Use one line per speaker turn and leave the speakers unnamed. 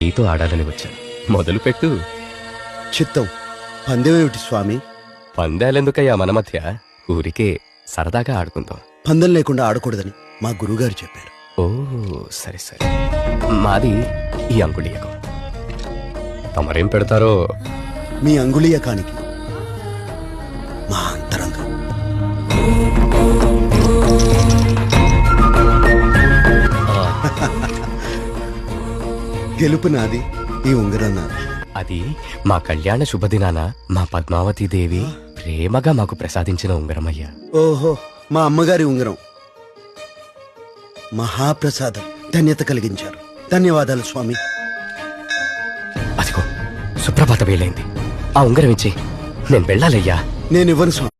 నీతో ఆడాలని వచ్చాను. మొదలుపెట్టు.
చిత్తం. పందెమేమిటి స్వామి?
పందాలెందుకయ్యా మన మధ్య? ఊరికే సరదాగా ఆడుకుందాం.
పందెం లేకుండా ఆడకూడదని మా గురువుగారు చెప్పారు.
ఓ సరే సరే. మాది ఈ అంగుళీయకం. తమరేం పెడతారో?
మీ అంగుళీయకానికి మా అంతరంగం. గెలుపు నాది, ఈ ఉంగరం నాది.
అది మా కళ్యాణ శుభదినాన మా పద్మావతి దేవి ప్రేమగా మాకు ప్రసాదించిన ఉంగరమయ్యా.
ఓహో, మా అమ్మగారి ఉంగరం. మహాప్రసాదం. ధన్యత కలిగించారు. ధన్యవాదాలు స్వామి.
అదిగో సుప్రభాత వేలైంది. ఆ ఉంగరం ఇచ్చి నేను వెళ్ళాలయ్యా.
నేను ఇవ్వను స్వామి.